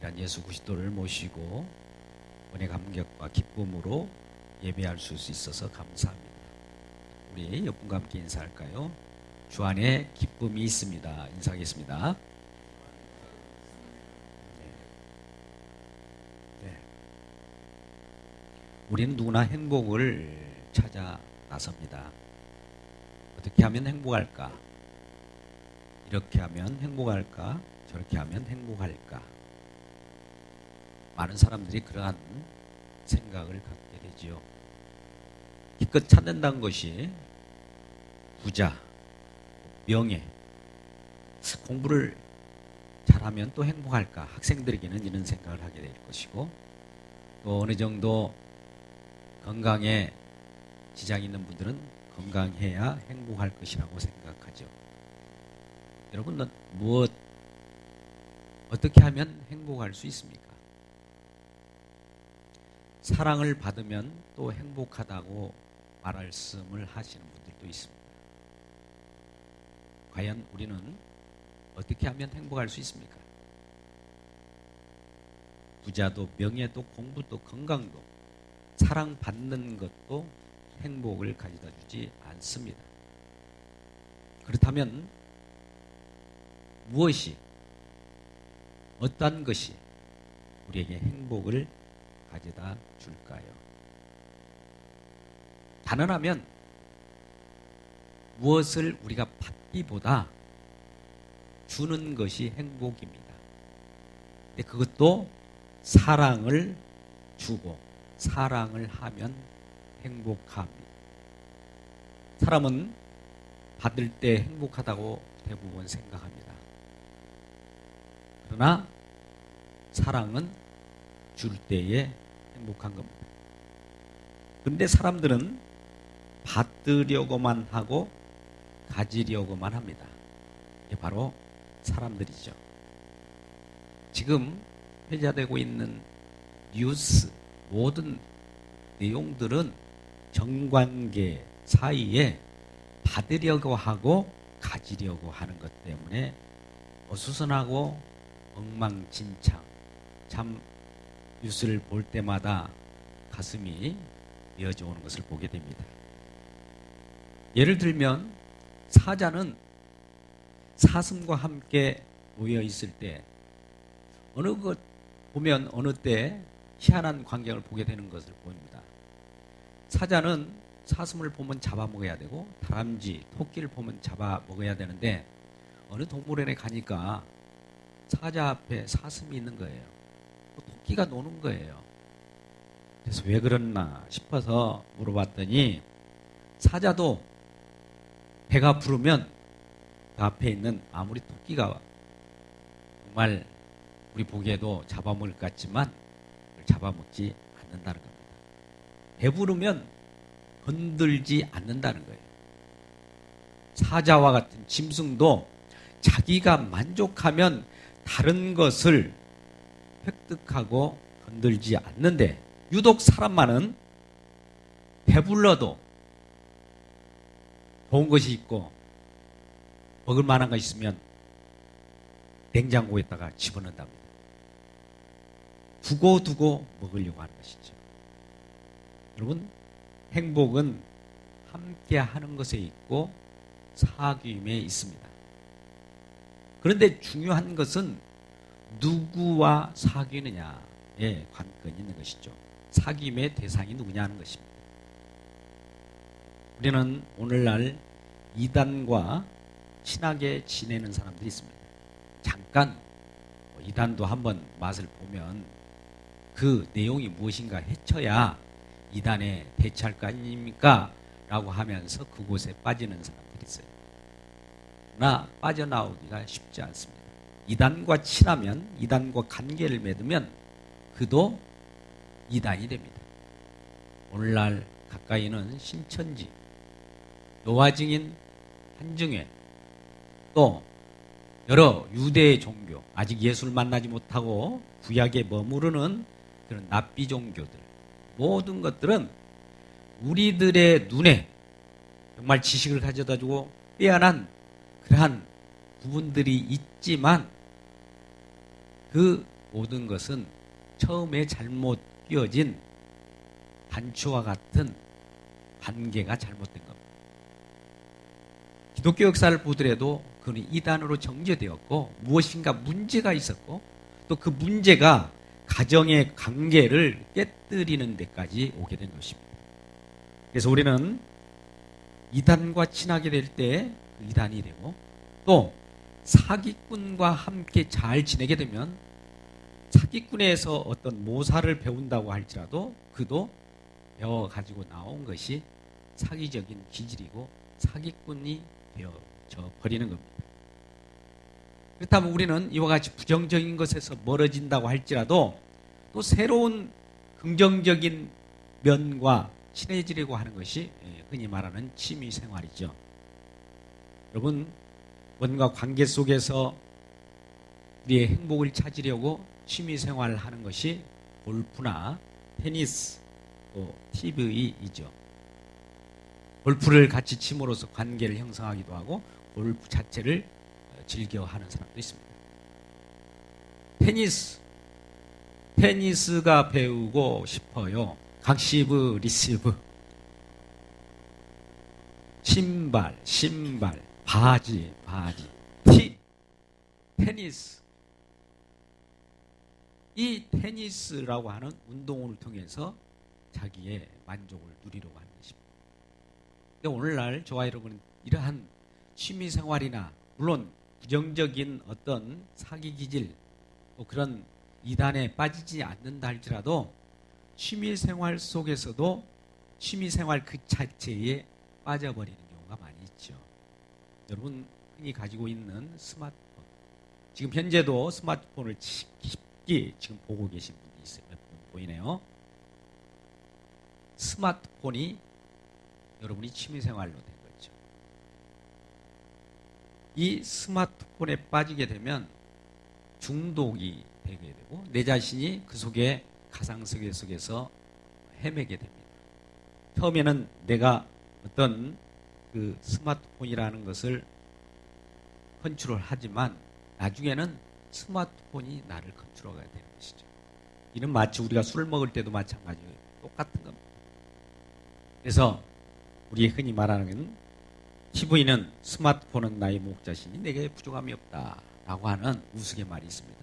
귀한 예수 그리스도를 모시고 은혜 감격과 기쁨으로 예배할 수 있어서 감사합니다. 우리 옆분과 함께 인사할까요? 주 안에 기쁨이 있습니다. 인사하겠습니다. 네. 우리는 누구나 행복을 찾아 나섭니다. 어떻게 하면 행복할까? 이렇게 하면 행복할까? 저렇게 하면 행복할까? 많은 사람들이 그러한 생각을 갖게 되지요. 기껏 찾는다는 것이 부자, 명예, 공부를 잘하면 또 행복할까? 학생들에게는 이런 생각을 하게 될 것이고, 또 어느 정도 건강에 지장이 있는 분들은 건강해야 행복할 것이라고 생각하죠. 여러분, 어떻게 하면 행복할 수 있습니까? 사랑을 받으면 또 행복하다고 말씀을 하시는 분들도 있습니다. 과연 우리는 어떻게 하면 행복할 수 있습니까? 부자도 명예도 공부도 건강도 사랑받는 것도 행복을 가져다 주지 않습니다. 그렇다면 무엇이, 어떤 것이 우리에게 행복을 가져다 줄까요? 단언하면 무엇을 우리가 받기보다 주는 것이 행복입니다. 근데 그것도 사랑을 주고 사랑을 하면 행복합니다. 사람은 받을 때 행복하다고 대부분 생각합니다. 그러나 사랑은 줄 때에 행복한 겁니다. 그런데 사람들은 받으려고만 하고 가지려고만 합니다. 이게 바로 사람들이죠. 지금 회자되고 있는 뉴스 모든 내용들은 정관계 사이에 받으려고 하고 가지려고 하는 것 때문에 어수선하고 엉망진창, 참 뉴스를 볼 때마다 가슴이 미어져 오는 것을 보게 됩니다. 예를 들면 사자는 사슴과 함께 모여 있을 때 어느 것 보면 어느 때 희한한 광경을 보게 되는 것을 보입니다. 사자는 사슴을 보면 잡아먹어야 되고 다람쥐, 토끼를 보면 잡아먹어야 되는데 어느 동물원에 가니까 사자 앞에 사슴이 있는 거예요. 토끼가 노는 거예요. 그래서 왜 그랬나 싶어서 물어봤더니 사자도 배가 부르면 그 앞에 있는 아무리 토끼가 정말 우리 보기에도 잡아먹을 것 같지만 잡아먹지 않는다는 겁니다. 배부르면 건들지 않는다는 거예요. 사자와 같은 짐승도 자기가 만족하면 다른 것을 획득하고 건들지 않는데 유독 사람만은 배불러도 좋은 것이 있고 먹을 만한 것이 있으면 냉장고에다가 집어넣는답니다. 두고 먹으려고 하는 것이죠. 여러분, 행복은 함께 하는 것에 있고 사귐에 있습니다. 그런데 중요한 것은 누구와 사귀느냐에 관건이 있는 것이죠. 사귐의 대상이 누구냐 하는 것입니다. 우리는 오늘날 이단과 친하게 지내는 사람들이 있습니다. 잠깐 이단도 한번 맛을 보면 그 내용이 무엇인가 헤쳐야 이단에 대처할 거 아닙니까? 라고 하면서 그곳에 빠지는 사람들이 있어요. 그러나 빠져나오기가 쉽지 않습니다. 이단과 친하면, 이단과 관계를 맺으면 그도 이단이 됩니다. 오늘날 가까이는 신천지, 노화증인 한증회, 또 여러 유대 종교, 아직 예수를 만나지 못하고 구약에 머무르는 그런 납비 종교들, 모든 것들은 우리들의 눈에 정말 지식을 가져다주고 빼어난 그러한 부분들이 있지만 그 모든 것은 처음에 잘못 끼워진 단추와 같은 관계가 잘못된 겁니다. 기독교 역사를 보더라도 그는 이단으로 정죄되었고 무엇인가 문제가 있었고 또 그 문제가 가정의 관계를 깨뜨리는 데까지 오게 된 것입니다. 그래서 우리는 이단과 친하게 될 때 이단이 되고 또 사기꾼과 함께 잘 지내게 되면 사기꾼에서 어떤 모사를 배운다고 할지라도 그도 배워가지고 나온 것이 사기적인 기질이고 사기꾼이 되어져 버리는 겁니다. 그렇다면 우리는 이와 같이 부정적인 것에서 멀어진다고 할지라도 또 새로운 긍정적인 면과 친해지려고 하는 것이 흔히 말하는 취미생활이죠. 여러분, 뭔가 관계 속에서 우리의 행복을 찾으려고 취미생활을 하는 것이 골프나 테니스, 또 TV이죠. 골프를 같이 침으로써 관계를 형성하기도 하고 골프 자체를 즐겨하는 사람도 있습니다. 테니스가 배우고 싶어요. 각시브, 리시브, 신발, 바지, 테니스. 이 테니스라고 하는 운동을 통해서 자기의 만족을 누리려고 하는 것입니다. 근데 오늘날 저와 여러분은 이러한 취미생활이나 물론 부정적인 어떤 사기 기질 또 그런 이단에 빠지지 않는다 할지라도 취미생활 속에서도 취미생활 그 자체에 빠져버리는 경우가 많이 있죠. 여러분 흔히 가지고 있는 스마트폰, 지금 현재도 스마트폰을 깊이 지금 보고 계신 분이 있어요. 몇 분 보이네요. 스마트폰이 여러분이 취미생활로 된 거죠. 이 스마트폰에 빠지게 되면 중독이 되게 되고 내 자신이 그 속에 가상세계 속에서 헤매게 됩니다. 처음에는 내가 어떤 그 스마트폰이라는 것을 컨트롤하지만 나중에는 스마트폰이 나를 컨트롤하게 되는 것이죠. 이는 마치 우리가 술을 먹을 때도 마찬가지예요. 똑같은 겁니다. 그래서 우리 흔히 말하는 TV는 스마트폰은 나의 목자시니 내게 부족함이 없다 라고 하는 우스갯말이 있습니다.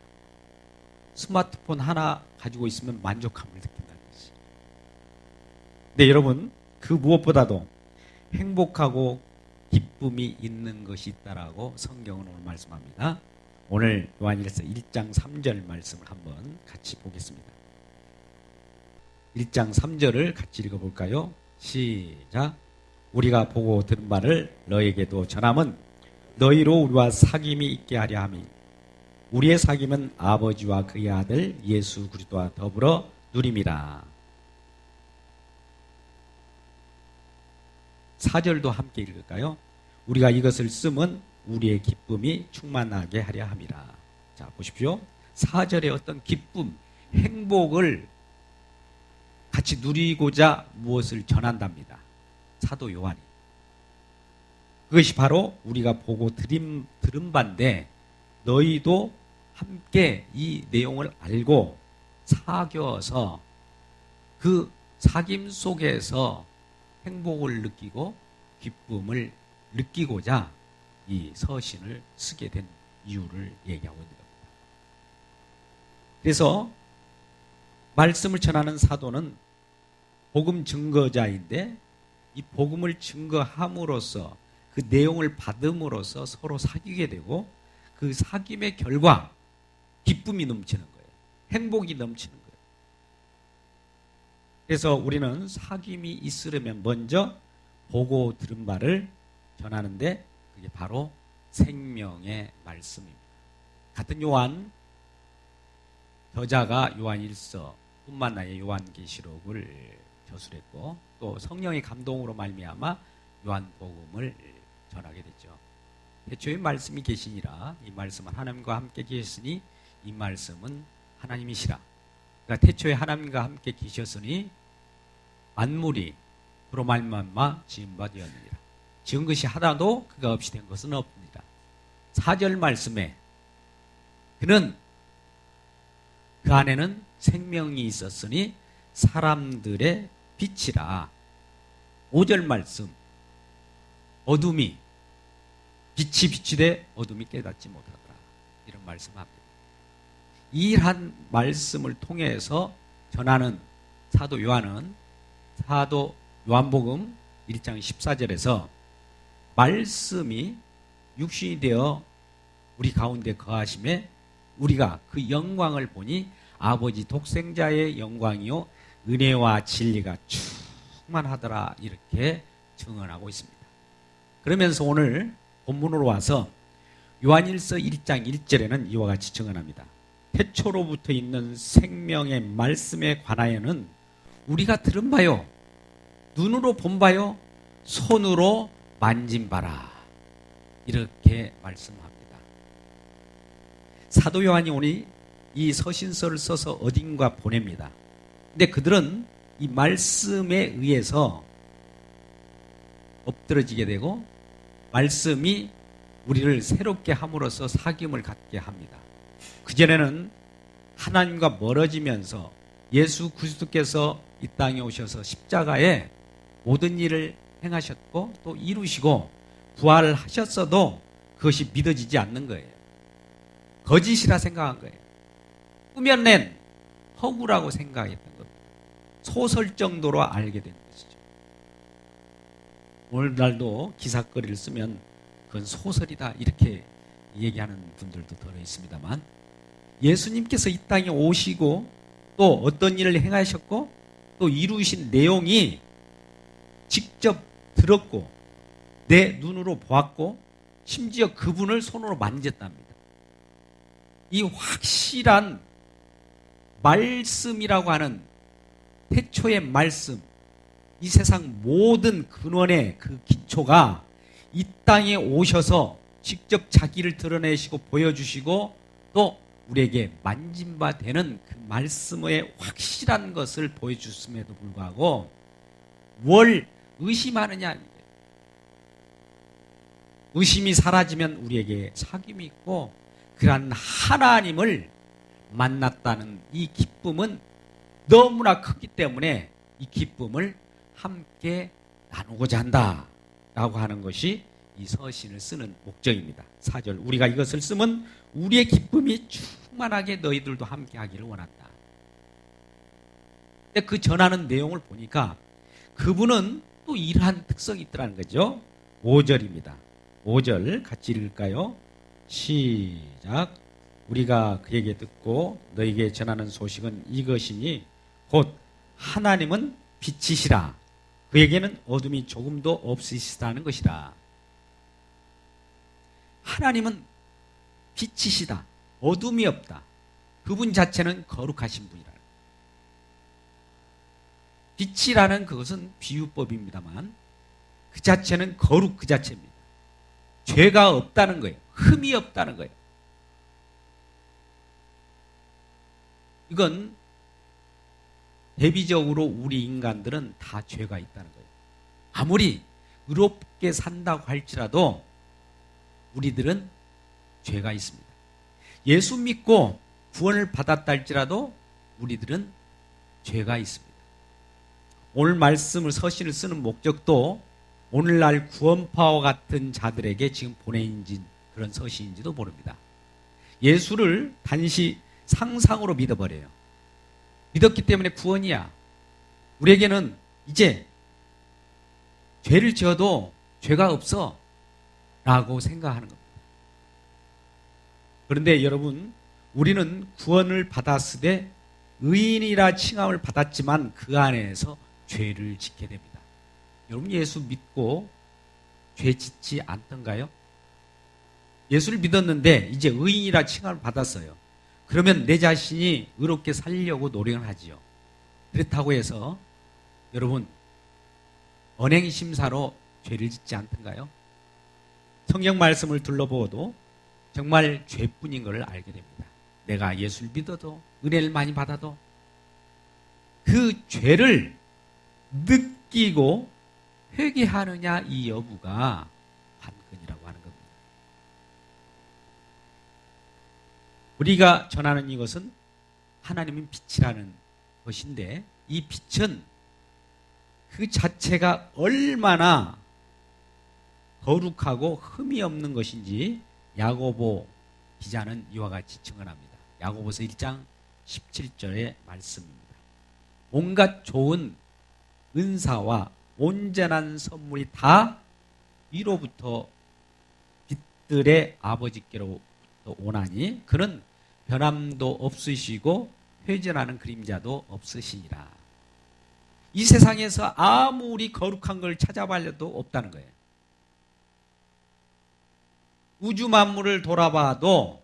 스마트폰 하나 가지고 있으면 만족감을 느낀다는 것이. 근데 여러분 그 무엇보다도 행복하고 기쁨이 있는 것이 있다라고 성경은 오늘 말씀합니다. 오늘 요한일서 1장 3절 말씀을 한번 같이 보겠습니다. 1장 3절을 같이 읽어볼까요? 시작. 우리가 보고 들은 바를 너에게도 전함은 너희로 우리와 사귐이 있게 하려 함이 우리의 사귐은 아버지와 그의 아들 예수 그리스도와 더불어 누림이라. 4절도 함께 읽을까요? 우리가 이것을 쓰면 우리의 기쁨이 충만하게 하려 함이라. 자, 보십시오. 4절의 어떤 기쁨, 행복을 같이 누리고자 무엇을 전한답니다. 사도 요한이. 그것이 바로 우리가 보고 들은 바인데 너희도 함께 이 내용을 알고 사귀어서 그 사귐 속에서 행복을 느끼고 기쁨을 느끼고자 이 서신을 쓰게 된 이유를 얘기하고 있는 겁니다. 그래서 말씀을 전하는 사도는 복음 증거자인데 이 복음을 증거함으로써 그 내용을 받음으로써 서로 사귀게 되고 그 사귐의 결과 기쁨이 넘치는 거예요. 행복이 넘치는 거예요. 그래서 우리는 사귐이 있으려면 먼저 보고 들은 바를 전하는데 그게 바로 생명의 말씀입니다. 같은 요한 저자가 요한일서 뿐만 아니라 요한계시록을 저술했고 또 성령의 감동으로 말미암아 요한복음을 전하게 됐죠. 태초에 말씀이 계시니라. 이 말씀은 하나님과 함께 계셨으니 이 말씀은 하나님이시라. 그러니까 태초에 하나님과 함께 계셨으니 만물이 그로 말미암아 지은 바 되었느니라. 지은 것이 하나도 그가 없이 된 것은 없습니다. 4절 말씀에 그는 그 안에는 생명이 있었으니 사람들의 빛이라. 5절 말씀. 어둠이 빛이 비치되 어둠이 깨닫지 못하더라. 이런 말씀합니다. 이한 말씀을 통해서 전하는 사도 요한은 사도 요한복음 1장 14절에서 말씀이 육신이 되어 우리 가운데 거하심에 우리가 그 영광을 보니 아버지 독생자의 영광이요 은혜와 진리가 충만하더라 이렇게 증언하고 있습니다. 그러면서 오늘 본문으로 와서 요한일서 1장 1절에는 이와 같이 증언합니다. 태초로부터 있는 생명의 말씀에 관하여는 우리가 들은 바요, 눈으로 본 바요, 손으로 만진 바라. 이렇게 말씀합니다. 사도 요한이 오늘 이 서신서를 써서 어딘가 보냅니다. 근데 그들은 이 말씀에 의해서 엎드러지게 되고 말씀이 우리를 새롭게 함으로써 사귐을 갖게 합니다. 그전에는 하나님과 멀어지면서 예수 그리스도께서 이 땅에 오셔서 십자가에 모든 일을 행하셨고 또 이루시고 부활하셨어도 그것이 믿어지지 않는 거예요. 거짓이라 생각한 거예요. 꾸며낸 허구라고 생각했던 겁니다. 소설 정도로 알게 된 것이죠. 오늘날도 기사거리를 쓰면 그건 소설이다 이렇게 얘기하는 분들도 들어 있습니다만 예수님께서 이 땅에 오시고 또 어떤 일을 행하셨고 또 이루신 내용이 직접 들었고 내 눈으로 보았고 심지어 그분을 손으로 만졌답니다. 이 확실한 말씀이라고 하는 태초의 말씀, 이 세상 모든 근원의 그 기초가 이 땅에 오셔서 직접 자기를 드러내시고 보여주시고 또 우리에게 만진 바 되는 그 말씀의 확실한 것을 보여주심에도 불구하고 뭘 의심하느냐. 의심이 사라지면 우리에게 사귐이 있고 그러한 하나님을 만났다는 이 기쁨은 너무나 크기 때문에 이 기쁨을 함께 나누고자 한다라고 하는 것이 이 서신을 쓰는 목적입니다. 4절 우리가 이것을 쓰면 우리의 기쁨이 충만하게 너희들도 함께 하기를 원한다. 근데 그 전하는 내용을 보니까 그분은 또 이러한 특성이 있더라는 거죠. 5절입니다. 5절 같이 읽을까요? 시작. 우리가 그에게 듣고 너에게 전하는 소식은 이것이니 곧 하나님은 빛이시라. 그에게는 어둠이 조금도 없으시다는 것이라. 하나님은 빛이시다. 어둠이 없다. 그분 자체는 거룩하신 분이라. 빛이라는 그것은 비유법입니다만 그 자체는 거룩 그 자체입니다. 죄가 없다는 거예요. 흠이 없다는 거예요. 이건 대비적으로 우리 인간들은 다 죄가 있다는 거예요. 아무리 의롭게 산다고 할지라도 우리들은 죄가 있습니다. 예수 믿고 구원을 받았다 할지라도 우리들은 죄가 있습니다. 오늘 말씀을 서신을 쓰는 목적도 오늘날 구원파와 같은 자들에게 지금 보내진 그런 서신인지도 모릅니다. 예수를 단시 상상으로 믿어버려요. 믿었기 때문에 구원이야. 우리에게는 이제 죄를 지어도 죄가 없어 라고 생각하는 겁니다. 그런데 여러분, 우리는 구원을 받았으되 의인이라 칭함을 받았지만 그 안에서 죄를 짓게 됩니다. 여러분 예수 믿고 죄 짓지 않던가요? 예수를 믿었는데 이제 의인이라 칭함을 받았어요. 그러면 내 자신이 의롭게 살려고 노력을 하지요. 그렇다고 해서 여러분 언행심사로 죄를 짓지 않던가요? 성경 말씀을 둘러보아도 정말 죄뿐인 것을 알게 됩니다. 내가 예수를 믿어도 은혜를 많이 받아도 그 죄를 느끼고 회개하느냐 이 여부가 관건이라고 하는 겁니다. 우리가 전하는 이것은 하나님은 빛이라는 것인데 이 빛은 그 자체가 얼마나 거룩하고 흠이 없는 것인지 야고보 기자는 이와 같이 증언합니다. 야고보서 1장 17절의 말씀입니다. 온갖 좋은 은사와 온전한 선물이 다 위로부터 빛들의 아버지께로부터 오나니 그는 변함도 없으시고 회전하는 그림자도 없으시니라. 이 세상에서 아무리 거룩한 걸 찾아봐도 없다는 거예요. 우주 만물을 돌아봐도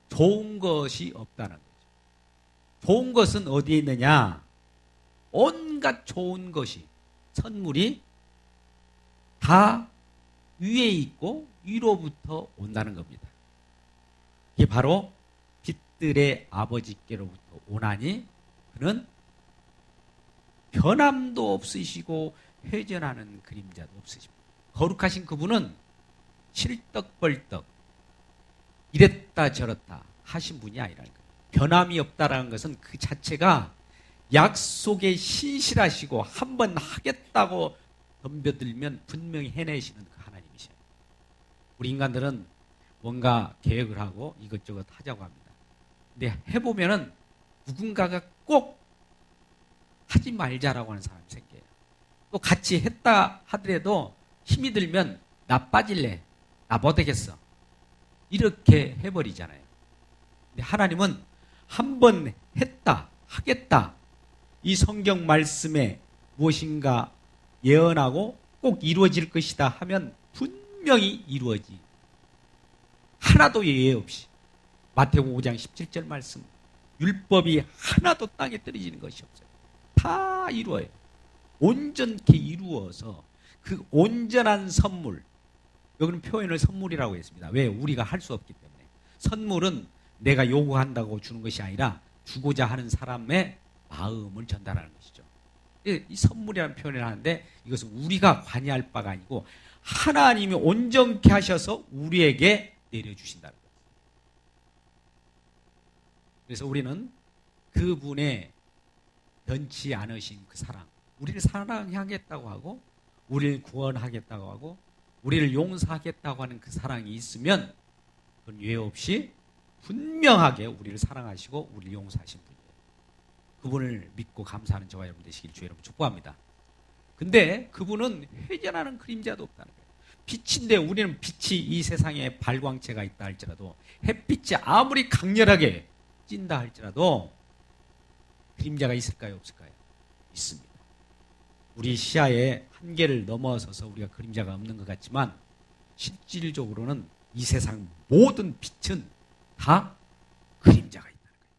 좋은 것이 없다는 거죠. 좋은 것은 어디에 있느냐? 온갖 좋은 것이, 선물이 다 위에 있고 위로부터 온다는 겁니다. 이게 바로 빛들의 아버지께로부터 오나니 그는 변함도 없으시고 회전하는 그림자도 없으십니다. 거룩하신 그분은 실떡벌떡 이랬다 저랬다 하신 분이 아니라는 거예요. 변함이 없다라는 것은 그 자체가 약속에 신실하시고 한번 하겠다고 덤벼들면 분명히 해내시는 그 하나님이셔요. 우리 인간들은 뭔가 계획을 하고 이것저것 하자고 합니다. 근데 해보면은 누군가가 꼭 하지 말자라고 하는 사람이 생겨요. 또 같이 했다 하더라도 힘이 들면 나 빠질래, 나 못하겠어, 이렇게 해버리잖아요. 근데 하나님은 한번 했다, 하겠다, 이 성경 말씀에 무엇인가 예언하고 꼭 이루어질 것이다 하면 분명히 이루어지. 하나도 예외 없이. 마태복음 5장 17절 말씀, 율법이 하나도 땅에 떨어지는 것이 없어요. 다 이루어요. 온전케 이루어서 그 온전한 선물, 여기는 표현을 선물이라고 했습니다. 왜? 우리가 할 수 없기 때문에. 선물은 내가 요구한다고 주는 것이 아니라 주고자 하는 사람의 마음을 전달하는 것이죠. 이 선물이라는 표현을 하는데 이것은 우리가 관여할 바가 아니고 하나님이 온전케 하셔서 우리에게 내려주신다는 거예요. 그래서 우리는 그분의 변치 않으신 그 사랑, 우리를 사랑하겠다고 하고 우리를 구원하겠다고 하고 우리를 용서하겠다고 하는 그 사랑이 있으면 그건 예외 없이 분명하게 우리를 사랑하시고 우리를 용서하신 분이에요. 그분을 믿고 감사하는 저와 여러분 되시길 주 여러분 축복합니다. 근데 그분은 회전하는 그림자도 없다는 거예요. 빛인데 우리는 빛이 이 세상에 발광체가 있다 할지라도 햇빛이 아무리 강렬하게 찐다 할지라도 그림자가 있을까요? 없을까요? 있습니다. 우리 시야의 한계를 넘어서서 우리가 그림자가 없는 것 같지만 실질적으로는 이 세상 모든 빛은 다 그림자가 있다는 거예요.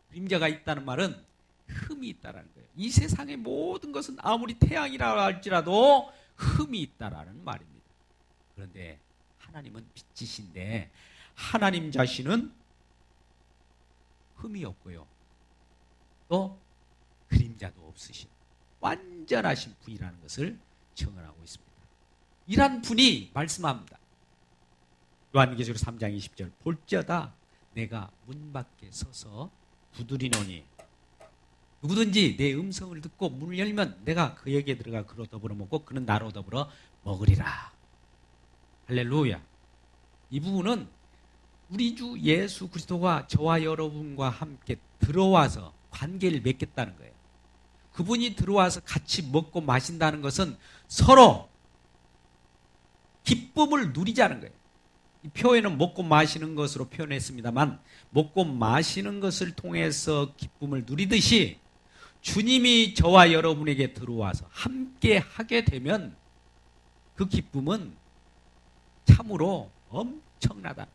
그림자가 있다는 말은 흠이 있다는 거예요. 이 세상의 모든 것은 아무리 태양이라 할지라도 흠이 있다라는 말입니다. 그런데 하나님은 빛이신데 하나님 자신은 흠이 없고요. 또 그림자도 없으신 완전하신 분이라는 것을 증언하고 있습니다. 이란 분이 말씀합니다. 요한계시록 3장 20절, 볼지어다 내가 문 밖에 서서 두드리노니 누구든지 내 음성을 듣고 문을 열면 내가 그에게 들어가 그로 더불어 먹고 그는 나로 더불어 먹으리라. 할렐루야. 이 부분은 우리 주 예수 그리스도가 저와 여러분과 함께 들어와서 관계를 맺겠다는 거예요. 그분이 들어와서 같이 먹고 마신다는 것은 서로 기쁨을 누리자는 거예요. 이 표현은 먹고 마시는 것으로 표현했습니다만 먹고 마시는 것을 통해서 기쁨을 누리듯이 주님이 저와 여러분에게 들어와서 함께 하게 되면 그 기쁨은 참으로 엄청나다.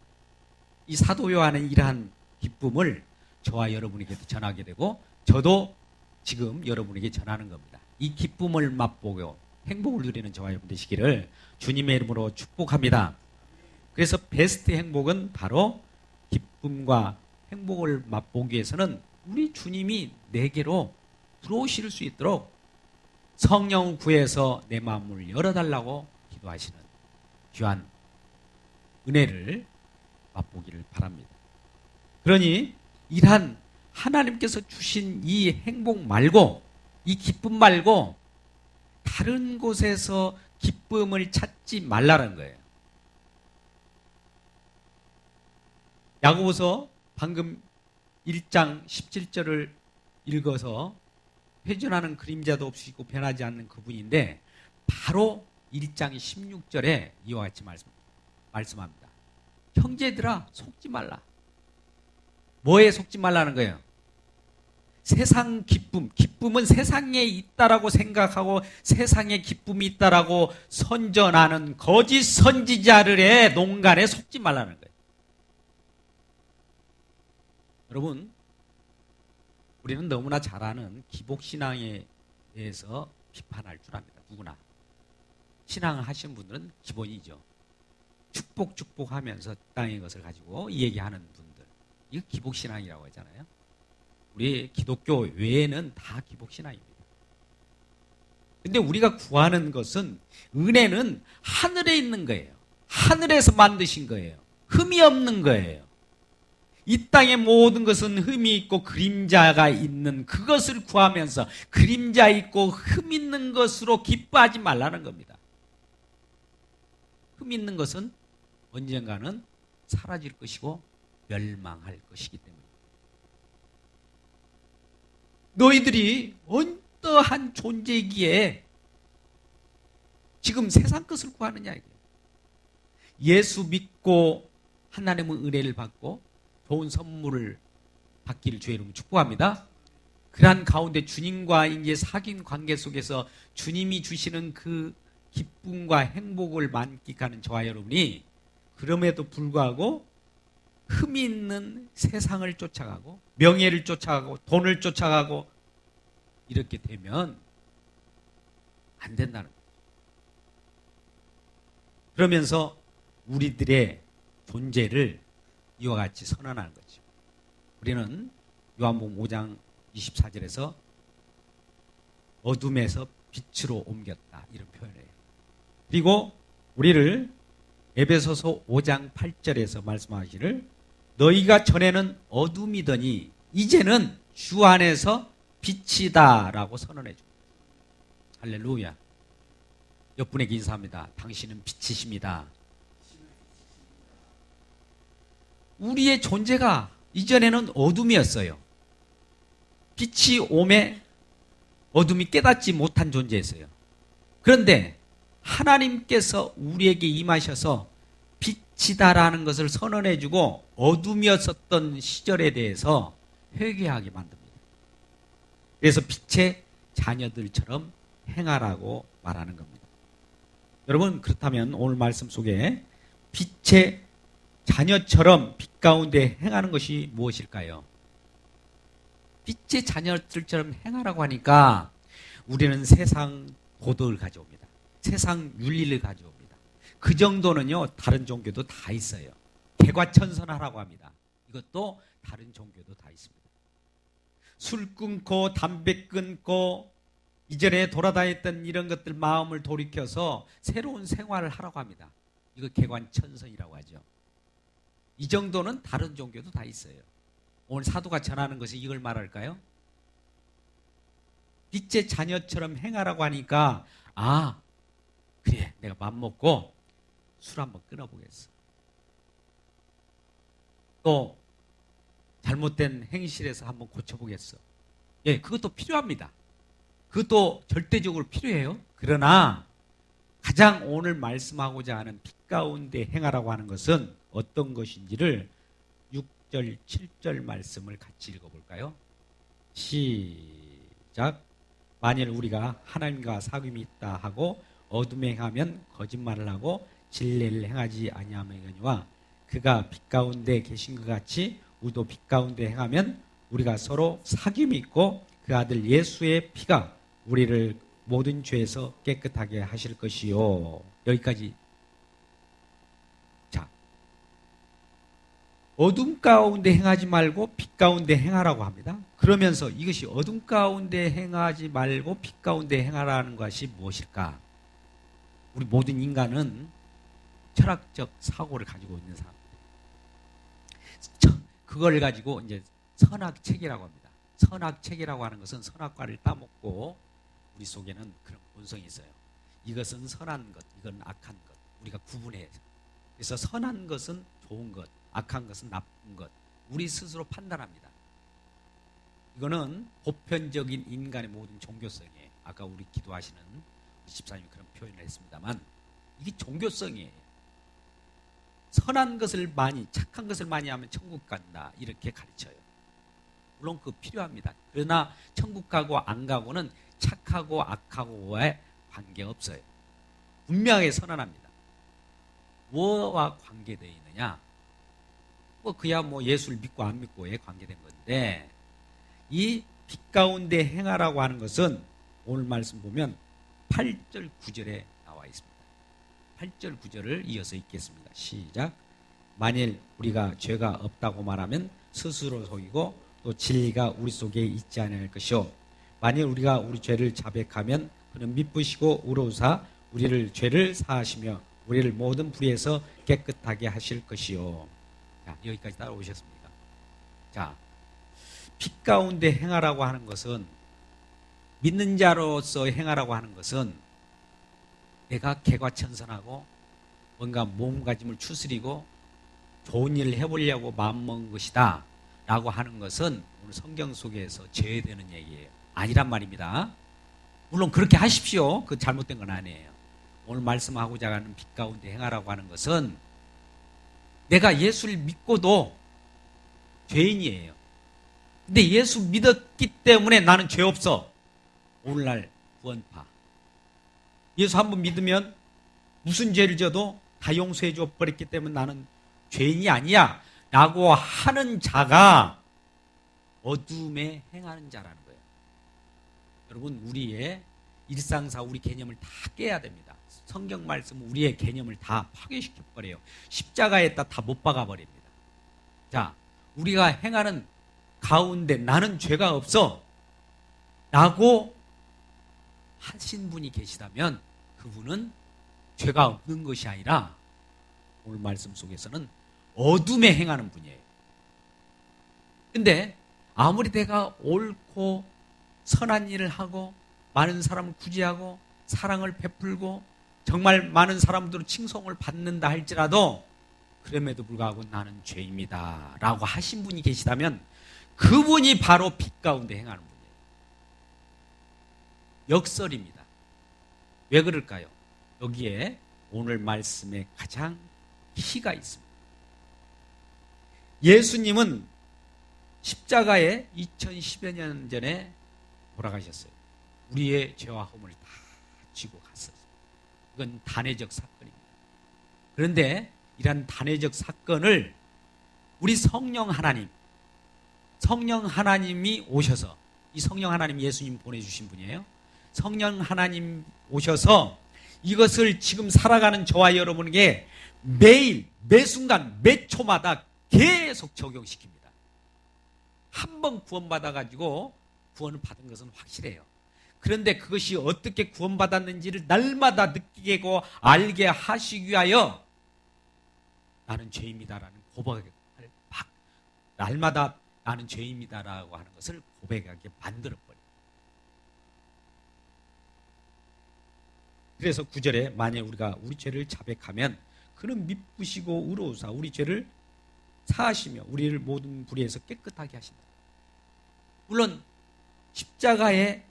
이 사도 요한은 이러한 기쁨을 저와 여러분에게도 전하게 되고 저도 지금 여러분에게 전하는 겁니다. 이 기쁨을 맛보고 행복을 누리는 저와 여러분 되시기를 주님의 이름으로 축복합니다. 그래서 베스트 행복은 바로 기쁨과 행복을 맛보기 위해서는 우리 주님이 내게로 들어오실 수 있도록 성령 구해서 내 마음을 열어달라고 기도하시는 귀한 은혜를 맛보기를 바랍니다. 그러니 이러한 하나님께서 주신 이 행복 말고, 이 기쁨 말고 다른 곳에서 기쁨을 찾지 말라는 거예요. 야고보서 방금 1장 17절을 읽어서 회전하는 그림자도 없이고 변하지 않는 그분인데, 바로 1장 16절에 이와 같이 말씀합니다. 형제들아, 속지 말라. 뭐에 속지 말라는 거예요? 세상 기쁨은 세상에 있다라고 생각하고 세상에 기쁨이 있다라고 선전하는 거짓 선지자들의 농간에 속지 말라는 거예요. 여러분, 우리는 너무나 잘 아는 기복신앙에 대해서 비판할 줄 압니다. 누구나. 신앙하신 분들은 기본이죠. 축복하면서 땅의 것을 가지고 얘기하는 분들. 이거 기복신앙이라고 하잖아요. 우리 기독교 외에는 다 기복신앙입니다. 근데 우리가 구하는 것은, 은혜는 하늘에 있는 거예요. 하늘에서 만드신 거예요. 흠이 없는 거예요. 이 땅의 모든 것은 흠이 있고 그림자가 있는 그것을 구하면서 그림자 있고 흠 있는 것으로 기뻐하지 말라는 겁니다. 흠 있는 것은 언젠가는 사라질 것이고 멸망할 것이기 때문에, 너희들이 어떠한 존재이기에 지금 세상 것을 구하느냐 이거예요. 예수 믿고 하나님의 은혜를 받고 좋은 선물을 받기를 주의 이름으로 축복합니다. 그러한 가운데 주님과 이제 사귄 관계 속에서 주님이 주시는 그 기쁨과 행복을 만끽하는 저와 여러분이, 그럼에도 불구하고 흠이 있는 세상을 쫓아가고 명예를 쫓아가고 돈을 쫓아가고 이렇게 되면 안 된다는 거예요. 그러면서 우리들의 존재를 이와 같이 선언하는 거죠. 우리는 요한복음 5장 24절에서 어둠에서 빛으로 옮겼다, 이런 표현을 해요. 그리고 우리를 에베소서 5장 8절에서 말씀하시기를, 너희가 전에는 어둠이더니 이제는 주 안에서 빛이다 라고 선언해 줍니다. 할렐루야. 옆분에게 인사합니다. 당신은 빛이십니다. 우리의 존재가 이전에는 어둠이었어요. 빛이 오매 어둠이 깨닫지 못한 존재였어요. 그런데 하나님께서 우리에게 임하셔서 빛이다라는 것을 선언해주고 어둠이었었던 시절에 대해서 회개하게 만듭니다. 그래서 빛의 자녀들처럼 행하라고 말하는 겁니다. 여러분, 그렇다면 오늘 말씀 속에 빛의 자녀처럼 빛 가운데 행하는 것이 무엇일까요? 빛의 자녀들처럼 행하라고 하니까 우리는 세상 도덕을 가져옵니다. 세상 윤리를 가져옵니다. 그 정도는요, 다른 종교도 다 있어요. 개과천선하라고 합니다. 이것도 다른 종교도 다 있습니다. 술 끊고 담배 끊고 이전에 돌아다녔던 이런 것들 마음을 돌이켜서 새로운 생활을 하라고 합니다. 이거 개과천선이라고 하죠. 이 정도는 다른 종교도 다 있어요. 오늘 사도가 전하는 것이 이걸 말할까요? 빛의 자녀처럼 행하라고 하니까, 아, 그래, 내가 맘 먹고 술 한번 끊어보겠어. 또 잘못된 행실에서 한번 고쳐보겠어. 예, 그것도 필요합니다. 그것도 절대적으로 필요해요. 그러나 가장 오늘 말씀하고자 하는 빛 가운데 행하라고 하는 것은 어떤 것인지를 6절, 7절 말씀을 같이 읽어볼까요? 시작. 만일 우리가 하나님과 사귐이 있다 하고 어둠에 행하면 거짓말을 하고 진리를 행하지 아니하느니와 그가 빛 가운데 계신 것 같이 우리도 빛 가운데 행하면 우리가 서로 사귐이 있고 그 아들 예수의 피가 우리를 모든 죄에서 깨끗하게 하실 것이요. 여기까지. 자, 어둠 가운데 행하지 말고 빛 가운데 행하라고 합니다. 그러면서 이것이 어둠 가운데 행하지 말고 빛 가운데 행하라는 것이 무엇일까? 우리 모든 인간은 철학적 사고를 가지고 있는 사람들. 그걸 가지고 이제 선악책이라고 합니다. 선악책이라고 하는 것은 선악과를 따먹고 우리 속에는 그런 본성이 있어요. 이것은 선한 것, 이건 악한 것. 우리가 구분해서. 그래서 선한 것은 좋은 것, 악한 것은 나쁜 것. 우리 스스로 판단합니다. 이거는 보편적인 인간의 모든 종교성이에요. 아까 우리 기도하시는 우리 집사님이 그런 표현을 했습니다만 이게 종교성이에요. 선한 것을 많이, 착한 것을 많이 하면 천국 간다 이렇게 가르쳐요. 물론 그거 필요합니다. 그러나 천국 가고 안 가고는 착하고 악하고의 관계가 없어요. 분명하게 선언합니다. 뭐와 관계되어 있느냐? 그야 예수를 믿고 안 믿고에 관계된 건데, 이 빛 가운데 행하라고 하는 것은 오늘 말씀 보면 8절 9절에 나와 있습니다. 8절 9절을 이어서 읽겠습니다. 시작. 만일 우리가 죄가 없다고 말하면 스스로 속이고 또 진리가 우리 속에 있지 않을 것이요, 만일 우리가 우리 죄를 자백하면 그는 미쁘시고 의로우사 우리를 죄를 사하시며 우리를 모든 불의에서 깨끗하게 하실 것이요. 자, 여기까지 따라오셨습니까? 자, 빛 가운데 행하라고 하는 것은, 믿는 자로서 행하라고 하는 것은 내가 개과천선하고 뭔가 몸가짐을 추스리고 좋은 일을 해보려고 마음먹은 것이다 라고 하는 것은 오늘 성경 속에서 제외되는 얘기예요. 아니란 말입니다. 물론 그렇게 하십시오. 그 잘못된 건 아니에요. 오늘 말씀하고자 하는 빛 가운데 행하라고 하는 것은 내가 예수를 믿고도 죄인이에요. 근데 예수 믿었기 때문에 나는 죄 없어. 오늘날 구원파. 예수 한번 믿으면 무슨 죄를 져도 다 용서해 줘 버렸기 때문에 나는 죄인이 아니야 라고 하는 자가 어둠에 행하는 자라는 거예요. 여러분, 우리의 일상사 우리 개념을 다 깨야 됩니다. 성경 말씀은 우리의 개념을 다 파괴시켜 버려요. 십자가에다 다 못 박아 버립니다. 자, 우리가 행하는 가운데 나는 죄가 없어 라고 하신 분이 계시다면 그분은 죄가 없는 것이 아니라 오늘 말씀 속에서는 어둠에 행하는 분이에요. 근데 아무리 내가 옳고 선한 일을 하고 많은 사람을 구제하고 사랑을 베풀고 정말 많은 사람들로 칭송을 받는다 할지라도 그럼에도 불구하고 나는 죄입니다 라고 하신 분이 계시다면 그분이 바로 빛 가운데 행하는 분이에요. 역설입니다. 왜 그럴까요? 여기에 오늘 말씀에 가장 키가 있습니다. 예수님은 십자가에 2010여 년 전에 돌아가셨어요. 우리의 죄와 허물을 다 쥐고 갔었어요. 이건 단회적 사건입니다. 그런데 이런 단회적 사건을 우리 성령 하나님이 오셔서, 이 성령 하나님 예수님 보내주신 분이에요. 성령 하나님 오셔서 이것을 지금 살아가는 저와 여러분에게 매일 매 순간 매 초마다 계속 적용시킵니다. 한 번 구원받아가지고 구원을 받은 것은 확실해요. 그런데 그것이 어떻게 구원받았는지를 날마다 느끼고 알게 하시기 위하여 나는 죄입니다라는 고백을 막 날마다 나는 죄입니다라고 하는 것을 고백하게 만들어버려요. 그래서 9절에 만약 우리가 우리 죄를 자백하면 그는 미쁘시고 의로우사 우리 죄를 사하시며 우리를 모든 불의에서 깨끗하게 하신다. 물론 십자가의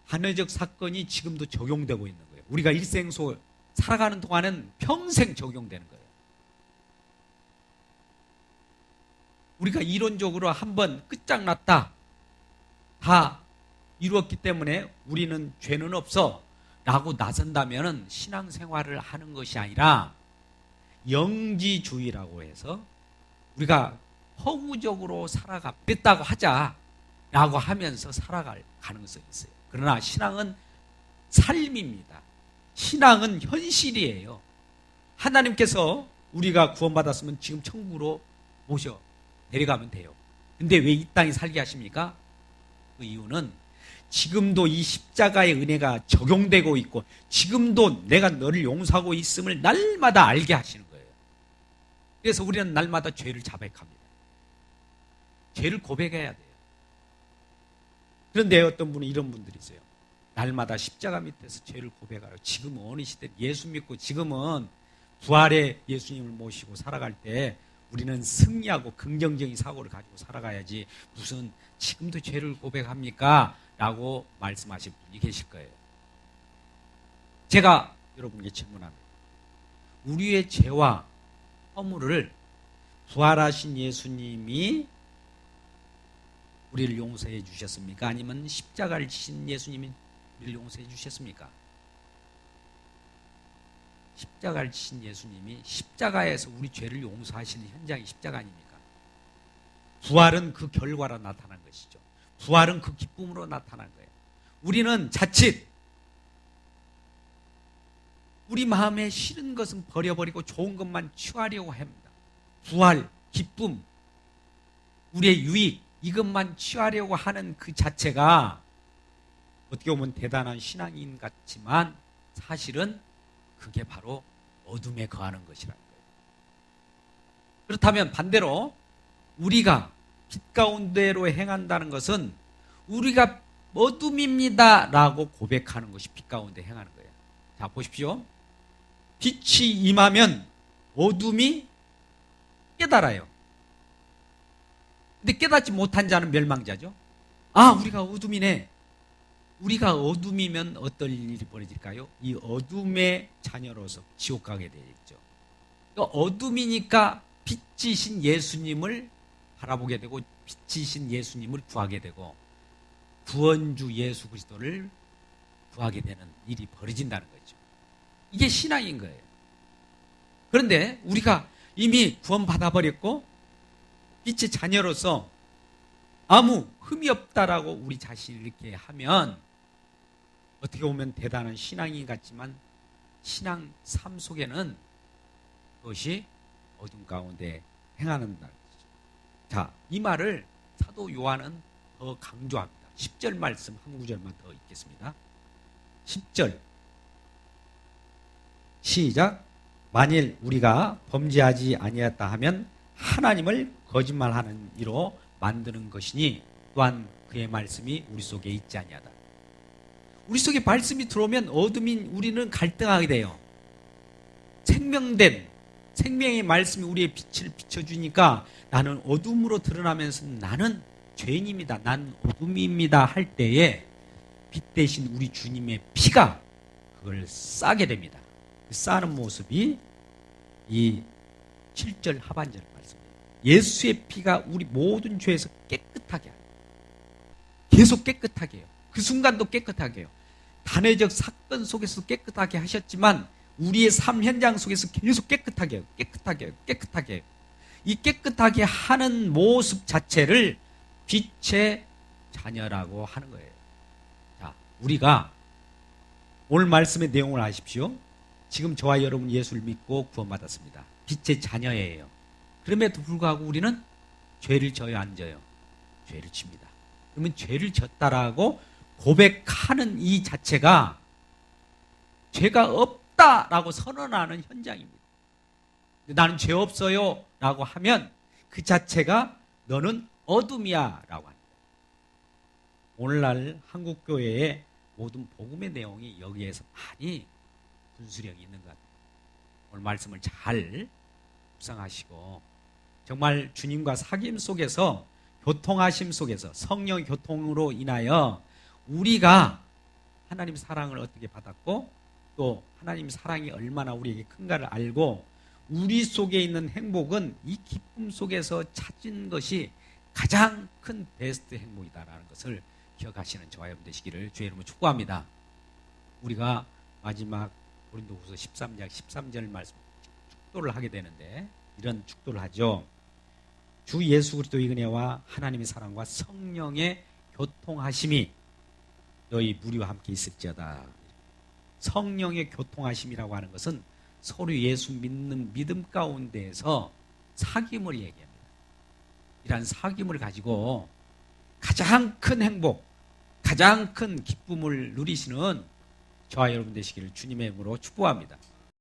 한회적 사건이 지금도 적용되고 있는 거예요. 우리가 일생소 살아가는 동안은 평생 적용되는 거예요. 우리가 이론적으로 한번 끝장났다, 다 이루었기 때문에 우리는 죄는 없어 라고 나선다면 신앙생활을 하는 것이 아니라 영지주의라고 해서 우리가 허구적으로 살아가겠다고 하자라고 하면서 살아갈 가능성이 있어요. 그러나 신앙은 삶입니다. 신앙은 현실이에요. 하나님께서 우리가 구원받았으면 지금 천국으로 모셔 내려가면 돼요. 근데 왜 이 땅에 살게 하십니까? 그 이유는 지금도 이 십자가의 은혜가 적용되고 있고 지금도 내가 너를 용서하고 있음을 날마다 알게 하시는 거예요. 그래서 우리는 날마다 죄를 자백합니다. 죄를 고백해야 돼요. 그런데 어떤 분은 이런 분들이 있어요. 날마다 십자가 밑에서 죄를 고백하라고. 지금은 어느 시대 예수 믿고 지금은 부활의 예수님을 모시고 살아갈 때 우리는 승리하고 긍정적인 사고를 가지고 살아가야지 무슨 지금도 죄를 고백합니까? 라고 말씀하실 분이 계실 거예요. 제가 여러분께 질문합니다. 우리의 죄와 허물을 부활하신 예수님이 우리를 용서해 주셨습니까? 아니면 십자가를 지신 예수님이 우리를 용서해 주셨습니까? 십자가를 지신 예수님이 십자가에서 우리 죄를 용서하시는 현장이 십자가 아닙니까? 부활은 그 결과로 나타난 것이죠. 부활은 그 기쁨으로 나타난 거예요. 우리는 자칫 우리 마음에 싫은 것은 버려버리고 좋은 것만 취하려고 합니다. 부활, 기쁨, 우리의 유익 이것만 취하려고 하는 그 자체가 어떻게 보면 대단한 신앙인 같지만 사실은 그게 바로 어둠에 거하는 것이라는 거예요. 그렇다면 반대로 우리가 빛 가운데로 행한다는 것은 우리가 어둠입니다 라고 고백하는 것이 빛 가운데 행하는 거예요. 자, 보십시오. 빛이 임하면 어둠이 깨달아요. 근데 깨닫지 못한 자는 멸망자죠. 아, 우리가 어둠이네. 우리가 어둠이면 어떤 일이 벌어질까요? 이 어둠의 자녀로서 지옥 가게 되겠죠. 그러니까 어둠이니까 빛이신 예수님을 바라보게 되고 빛이신 예수님을 구하게 되고 구원주 예수 그리스도를 구하게 되는 일이 벌어진다는 거죠. 이게 신앙인 거예요. 그런데 우리가 이미 구원받아버렸고 빛의 자녀로서 아무 흠이 없다라고 우리 자신을 이렇게 하면 어떻게 보면 대단한 신앙인 같지만 신앙 삶 속에는 그것이 어둠 가운데 행하는다. 자, 이 말을 사도 요한은 더 강조합니다. 10절 말씀 한 구절만 더 읽겠습니다. 10절 시작. 만일 우리가 범죄하지 아니했다 하면 하나님을 거짓말하는 이로 만드는 것이니 또한 그의 말씀이 우리 속에 있지 아니하다. 우리 속에 말씀이 들어오면 어둠인 우리는 갈등하게 돼요. 생명된 생명의 말씀이 우리의 빛을 비춰주니까 나는 어둠으로 드러나면서 나는 죄인입니다. 난 어둠입니다 할 때에 빛 대신 우리 주님의 피가 그걸 싸게 됩니다. 그 싸는 모습이 이 7절 하반절 말씀입니다. 예수의 피가 우리 모든 죄에서 깨끗하게 해요. 계속 깨끗하게 해요. 그 순간도 깨끗하게 해요. 단회적 사건 속에서 깨끗하게 하셨지만 우리의 삶 현장 속에서 계속 깨끗하게 해요. 깨끗하게 해요. 깨끗하게 해요. 이 깨끗하게 하는 모습 자체를 빛의 자녀라고 하는 거예요. 자, 우리가 오늘 말씀의 내용을 아십시오. 지금 저와 여러분 예수를 믿고 구원받았습니다. 빛의 자녀예요. 그럼에도 불구하고 우리는 죄를 져요, 안 져요? 죄를 집니다. 그러면 죄를 졌다라고 고백하는 이 자체가 죄가 없다라고 선언하는 현장입니다. 나는 죄 없어요 라고 하면 그 자체가 너는 어둠이야 라고 합니다. 오늘날 한국교회의 모든 복음의 내용이 여기에서 많이 분수령이 있는 것 같아요. 오늘 말씀을 잘 묵상하시고 정말 주님과 사귐 속에서 교통하심 속에서 성령 교통으로 인하여 우리가 하나님 사랑을 어떻게 받았고 또 하나님 사랑이 얼마나 우리에게 큰가를 알고 우리 속에 있는 행복은 이 기쁨 속에서 찾은 것이 가장 큰 베스트 행복이다라는 것을 기억하시는 저와 여러분 되시기를 주의 이름으로 축복합니다. 우리가 마지막 고린도후서 13장 13절 말씀 축도를 하게 되는데 이런 축도를 하죠. 주 예수 그리스도의 은혜와 하나님의 사랑과 성령의 교통하심이 너희 무리와 함께 있을지어다. 성령의 교통하심이라고 하는 것은 서로 예수 믿는 믿음 가운데에서 사귐을 얘기합니다. 이러한 사귐을 가지고 가장 큰 행복, 가장 큰 기쁨을 누리시는 저와 여러분 되시기를 주님의 이름으로 축복합니다.